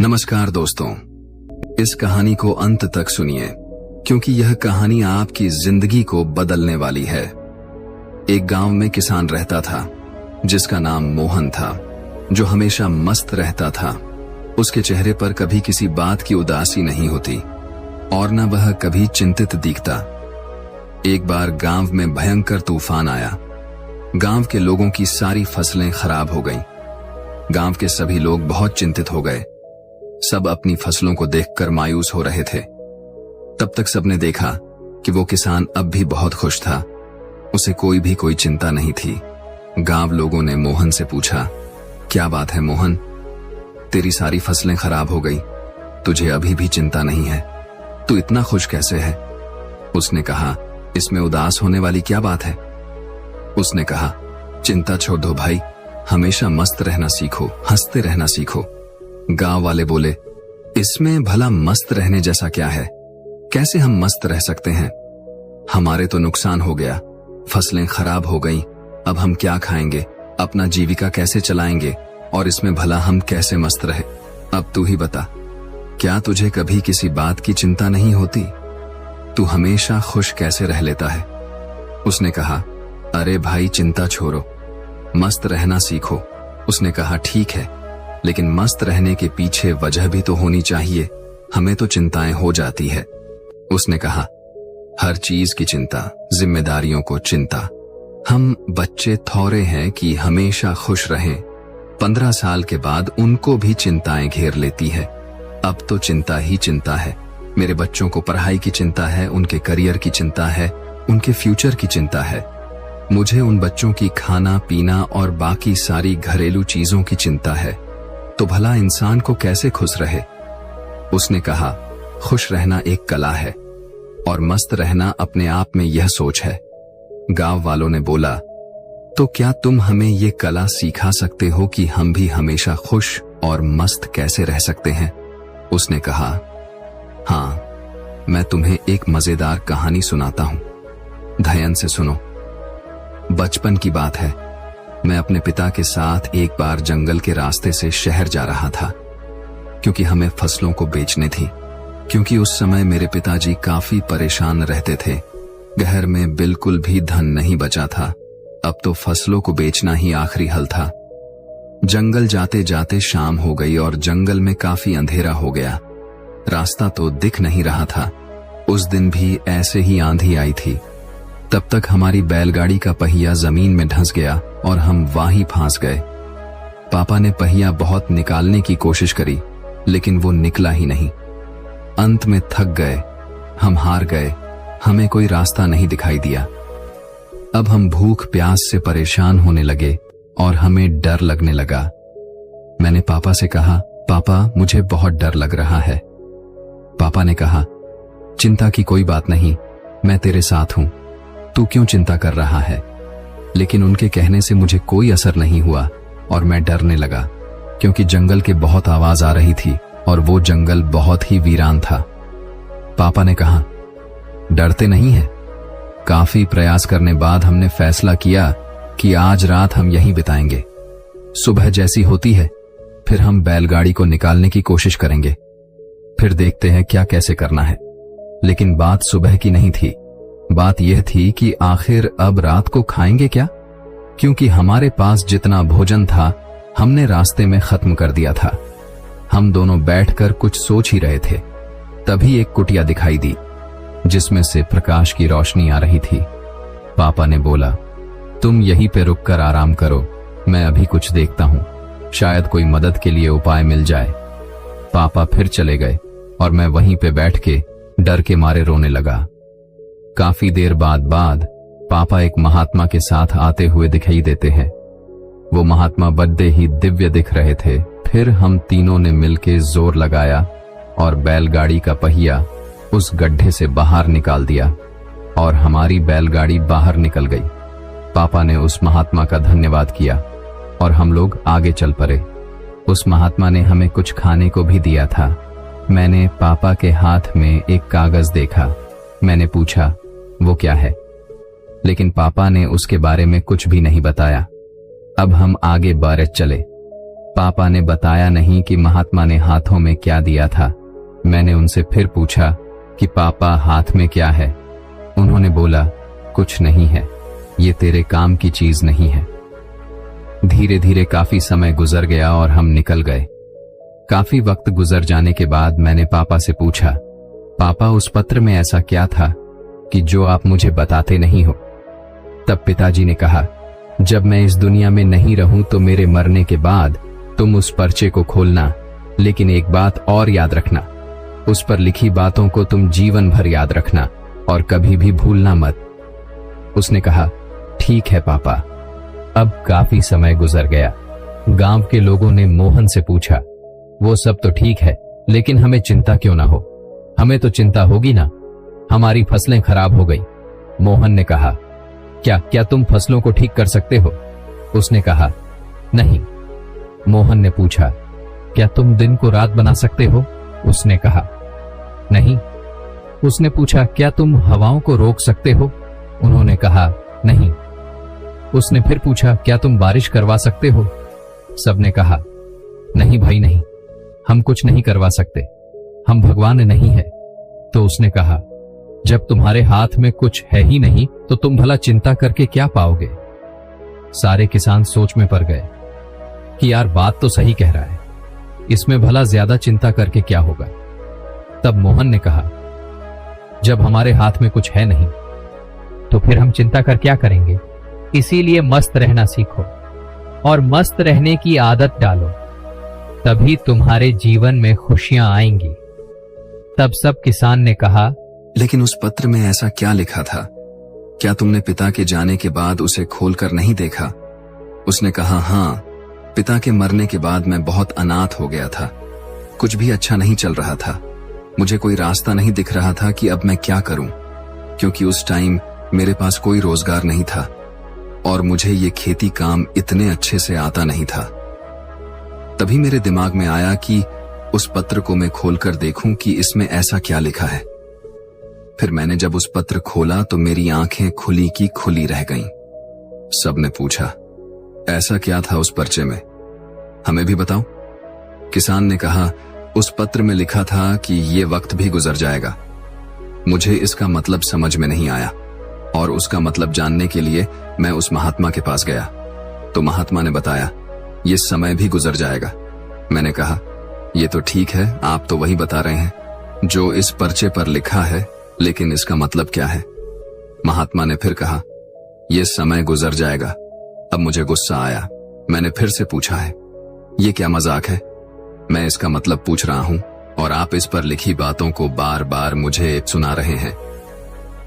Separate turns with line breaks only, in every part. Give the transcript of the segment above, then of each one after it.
नमस्कार दोस्तों, इस कहानी को अंत तक सुनिए क्योंकि यह कहानी आपकी जिंदगी को बदलने वाली है। एक गांव में किसान रहता था जिसका नाम मोहन था, जो हमेशा मस्त रहता था। उसके चेहरे पर कभी किसी बात की उदासी नहीं होती और न वह कभी चिंतित दिखता। एक बार गांव में भयंकर तूफान आया। गांव के लोगों की सारी फसलें खराब हो गईं। गांव के सभी लोग बहुत चिंतित हो गए। सब अपनी फसलों को देखकर मायूस हो रहे थे। तब तक सबने देखा कि वो किसान अब भी बहुत खुश था। उसे कोई चिंता नहीं थी। गांव लोगों ने मोहन से पूछा, क्या बात है मोहन, तेरी सारी फसलें खराब हो गई, तुझे अभी भी चिंता नहीं है, तू इतना खुश कैसे है? उसने कहा, इसमें उदास होने वाली क्या बात है? उसने कहा, चिंता छोड़ दो भाई, हमेशा मस्त रहना सीखो, हंसते रहना सीखो। गांव वाले बोले, इसमें भला मस्त रहने जैसा क्या है? कैसे हम मस्त रह सकते हैं? हमारे तो नुकसान हो गया, फसलें खराब हो गईं, अब हम क्या खाएंगे, अपना जीविका कैसे चलाएंगे और इसमें भला हम कैसे मस्त रहे? अब तू ही बता, क्या तुझे कभी किसी बात की चिंता नहीं होती? तू हमेशा खुश कैसे रह लेता है? उसने कहा, अरे भाई चिंता छोड़ो, मस्त रहना सीखो। उसने कहा, ठीक है, लेकिन मस्त रहने के पीछे वजह भी तो होनी चाहिए, हमें तो चिंताएं हो जाती है। उसने कहा, हर चीज की चिंता, जिम्मेदारियों को चिंता। हम बच्चे थोड़े हैं कि हमेशा खुश रहें। 15 साल के बाद उनको भी चिंताएं घेर लेती है। अब तो चिंता ही चिंता है। मेरे बच्चों को पढ़ाई की चिंता है, उनके करियर की चिंता है, उनके फ्यूचर की चिंता है। मुझे उन बच्चों की खाना पीना और बाकी सारी घरेलू चीजों की चिंता है। तो भला इंसान को कैसे खुश रहे? उसने कहा, खुश रहना एक कला है और मस्त रहना अपने आप में यह सोच है। गांव वालों ने बोला, तो क्या तुम हमें यह कला सिखा सकते हो कि हम भी हमेशा खुश और मस्त कैसे रह सकते हैं? उसने कहा, हाँ, मैं तुम्हें एक मजेदार कहानी सुनाता हूं, ध्यान से सुनो। बचपन की बात है। मैं अपने पिता के साथ एक बार जंगल के रास्ते से शहर जा रहा था क्योंकि हमें फसलों को बेचने थी। क्योंकि उस समय मेरे पिताजी काफी परेशान रहते थे। घर में बिल्कुल भी धन नहीं बचा था। अब तो फसलों को बेचना ही आखिरी हल था। जंगल जाते जाते शाम हो गई और जंगल में काफी अंधेरा हो गया। रास्ता तो दिख नहीं रहा था। उस दिन भी ऐसे ही आंधी आई थी। तब तक हमारी बैलगाड़ी का पहिया जमीन में धंस गया और हम वहीं फंस गए। पापा ने पहिया बहुत निकालने की कोशिश करी, लेकिन वो निकला ही नहीं। अंत में थक गए, हम हार गए, हमें कोई रास्ता नहीं दिखाई दिया। अब हम भूख प्यास से परेशान होने लगे और हमें डर लगने लगा। मैंने पापा से कहा, पापा मुझे बहुत डर लग रहा है। पापा ने कहा, चिंता की कोई बात नहीं, मैं तेरे साथ हूं, तू क्यों चिंता कर रहा है? लेकिन उनके कहने से मुझे कोई असर नहीं हुआ और मैं डरने लगा क्योंकि जंगल के बहुत आवाज आ रही थी और वो जंगल बहुत ही वीरान था। पापा ने कहा, डरते नहीं है? काफी प्रयास करने बाद हमने फैसला किया कि आज रात हम यहीं बिताएंगे। सुबह जैसी होती है फिर हम बैलगाड़ी को निकालने की कोशिश करेंगे, फिर देखते हैं क्या कैसे करना है। लेकिन बात सुबह की नहीं थी। बात यह थी कि आखिर अब रात को खाएंगे क्या? क्योंकि हमारे पास जितना भोजन था हमने रास्ते में खत्म कर दिया था। हम दोनों बैठकर कुछ सोच ही रहे थे। तभी एक कुटिया दिखाई दी जिसमें से प्रकाश की रोशनी आ रही थी। पापा ने बोला, तुम यहीं पे रुककर आराम करो, मैं अभी कुछ देखता हूं, शायद कोई मदद के लिए उपाय मिल जाए। पापा फिर चले गए और मैं वहीं पे बैठ के डर के मारे रोने लगा। काफी देर बाद पापा एक महात्मा के साथ आते हुए दिखाई देते हैं। वो महात्मा बड़े ही दिव्य दिख रहे थे। फिर हम तीनों ने मिलके जोर लगाया और बैलगाड़ी का पहिया उस गड्ढे से बाहर निकाल दिया और हमारी बैलगाड़ी बाहर निकल गई। पापा ने उस महात्मा का धन्यवाद किया और हम लोग आगे चल पड़े। उस महात्मा ने हमें कुछ खाने को भी दिया था। मैंने पापा के हाथ में एक कागज देखा। मैंने पूछा, वो क्या है? लेकिन पापा ने उसके बारे में कुछ भी नहीं बताया। अब हम आगे बढ़ते चले। पापा ने बताया नहीं कि महात्मा ने हाथों में क्या दिया था। मैंने उनसे फिर पूछा कि पापा हाथ में क्या है। उन्होंने बोला, कुछ नहीं है, ये तेरे काम की चीज नहीं है। धीरे धीरे काफी समय गुजर गया और हम निकल गए। काफी वक्त गुजर जाने के बाद मैंने पापा से पूछा, पापा उस पत्र में ऐसा क्या था कि जो आप मुझे बताते नहीं हो? तब पिताजी ने कहा, जब मैं इस दुनिया में नहीं रहूं तो मेरे मरने के बाद तुम उस पर्चे को खोलना, लेकिन एक बात और याद रखना, उस पर लिखी बातों को तुम जीवन भर याद रखना और कभी भी भूलना मत। उसने कहा, ठीक है पापा। अब काफी समय गुजर गया। गांव के लोगों ने मोहन से पूछा, वो सब तो ठीक है, लेकिन हमें चिंता क्यों ना हो? हमें तो चिंता होगी ना, हमारी फसलें खराब हो गई। मोहन ने कहा, क्या तुम फसलों को ठीक कर सकते हो? उसने कहा, नहीं। मोहन ने पूछा, क्या तुम दिन को रात बना सकते हो? उसने कहा, नहीं। उसने पूछा, क्या तुम हवाओं को रोक सकते हो? उन्होंने कहा, नहीं। उसने फिर पूछा, क्या तुम बारिश करवा सकते हो? सबने कहा, नहीं भाई नहीं, हम कुछ नहीं करवा सकते, हम भगवान नहीं है। तो उसने कहा, जब तुम्हारे हाथ में कुछ है ही नहीं तो तुम भला चिंता करके क्या पाओगे? सारे किसान सोच में पड़ गए कि यार बात तो सही कह रहा है, इसमें भला ज्यादा चिंता करके क्या होगा। तब मोहन ने कहा, जब हमारे हाथ में कुछ है नहीं तो फिर हम चिंता कर क्या करेंगे? इसीलिए मस्त रहना सीखो और मस्त रहने की आदत डालो, तभी तुम्हारे जीवन में खुशियां आएंगी। तब सब किसान ने कहा, लेकिन उस पत्र में ऐसा क्या लिखा था? क्या तुमने पिता के जाने के बाद उसे खोलकर नहीं देखा? उसने कहा, हाँ, पिता के मरने के बाद मैं बहुत अनाथ हो गया था, कुछ भी अच्छा नहीं चल रहा था, मुझे कोई रास्ता नहीं दिख रहा था कि अब मैं क्या करूं, क्योंकि उस टाइम मेरे पास कोई रोजगार नहीं था और मुझे ये खेती काम इतने अच्छे से आता नहीं था। तभी मेरे दिमाग में आया कि उस पत्र को मैं खोलकर देखूं कि इसमें ऐसा क्या लिखा है। फिर मैंने जब उस पत्र खोला तो मेरी आंखें खुली की खुली रह गईं। सबने पूछा, ऐसा क्या था उस पर्चे में, हमें भी बताओ। किसान ने कहा, उस पत्र में लिखा था कि ये वक्त भी गुजर जाएगा। मुझे इसका मतलब समझ में नहीं आया और उसका मतलब जानने के लिए मैं उस महात्मा के पास गया तो महात्मा ने बताया, ये समय भी गुजर जाएगा। मैंने कहा, ये तो ठीक है, आप तो वही बता रहे हैं जो इस पर्चे पर लिखा है, लेकिन इसका मतलब क्या है? महात्मा ने फिर कहा, यह समय गुजर जाएगा। अब मुझे गुस्सा आया। मैंने फिर से पूछा है, ये क्या मजाक है? मैं इसका मतलब पूछ रहा हूं और आप इस पर लिखी बातों को बार बार मुझे सुना रहे हैं।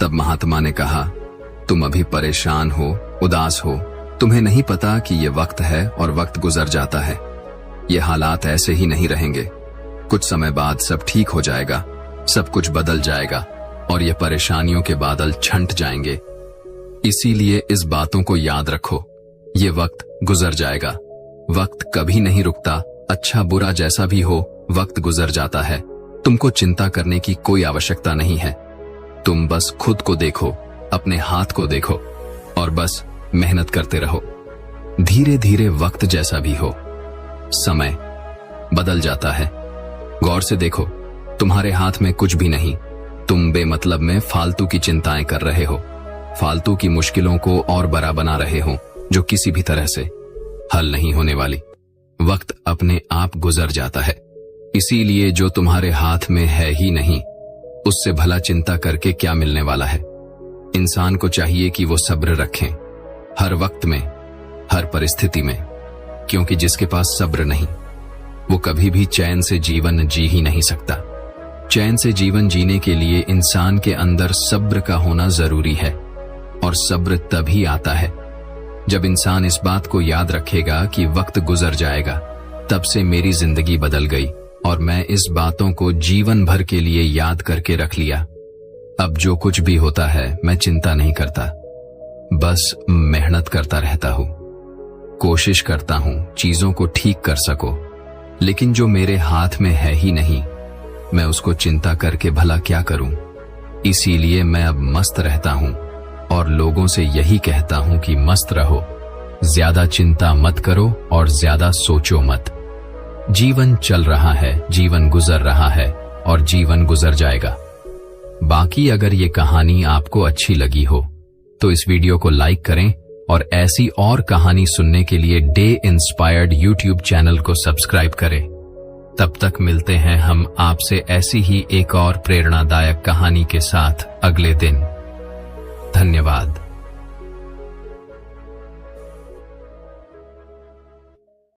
तब महात्मा ने कहा, तुम अभी परेशान हो, उदास हो, तुम्हें नहीं पता कि ये वक्त है और वक्त गुजर जाता है। ये हालात ऐसे ही नहीं रहेंगे, कुछ समय बाद सब ठीक हो जाएगा, सब कुछ बदल जाएगा और ये परेशानियों के बादल छंट जाएंगे। इसीलिए इस बातों को याद रखो, ये वक्त गुजर जाएगा, वक्त कभी नहीं रुकता, अच्छा बुरा जैसा भी हो वक्त गुजर जाता है। तुमको चिंता करने की कोई आवश्यकता नहीं है, तुम बस खुद को देखो, अपने हाथ को देखो और बस मेहनत करते रहो। धीरे धीरे वक्त जैसा भी हो, समय बदल जाता है। गौर से देखो, तुम्हारे हाथ में कुछ भी नहीं, तुम बेमतलब में फालतू की चिंताएं कर रहे हो, फालतू की मुश्किलों को और बड़ा बना रहे हो जो किसी भी तरह से हल नहीं होने वाली। वक्त अपने आप गुजर जाता है, इसीलिए जो तुम्हारे हाथ में है ही नहीं उससे भला चिंता करके क्या मिलने वाला है। इंसान को चाहिए कि वो सब्र रखें हर वक्त में, हर परिस्थिति में, क्योंकि जिसके पास सब्र नहीं वो कभी भी चैन से जीवन जी ही नहीं सकता। चैन से जीवन जीने के लिए इंसान के अंदर सब्र का होना जरूरी है और सब्र तभी आता है जब इंसान इस बात को याद रखेगा कि वक्त गुजर जाएगा। तब से मेरी जिंदगी बदल गई और मैं इस बातों को जीवन भर के लिए याद करके रख लिया। अब जो कुछ भी होता है मैं चिंता नहीं करता, बस मेहनत करता रहता हूं, कोशिश करता हूं चीजों को ठीक कर सको। लेकिन जो मेरे हाथ में है ही नहीं मैं उसको चिंता करके भला क्या करूं। इसीलिए मैं अब मस्त रहता हूं और लोगों से यही कहता हूं कि मस्त रहो, ज्यादा चिंता मत करो और ज्यादा सोचो मत। जीवन चल रहा है, जीवन गुजर रहा है और जीवन गुजर जाएगा। बाकी अगर ये कहानी आपको अच्छी लगी हो तो इस वीडियो को लाइक करें और ऐसी और कहानी सुनने के लिए डे इंस्पायर्ड यूट्यूब चैनल को सब्सक्राइब करें। तब तक मिलते हैं हम आपसे ऐसी ही एक और प्रेरणादायक कहानी के साथ अगले दिन। धन्यवाद।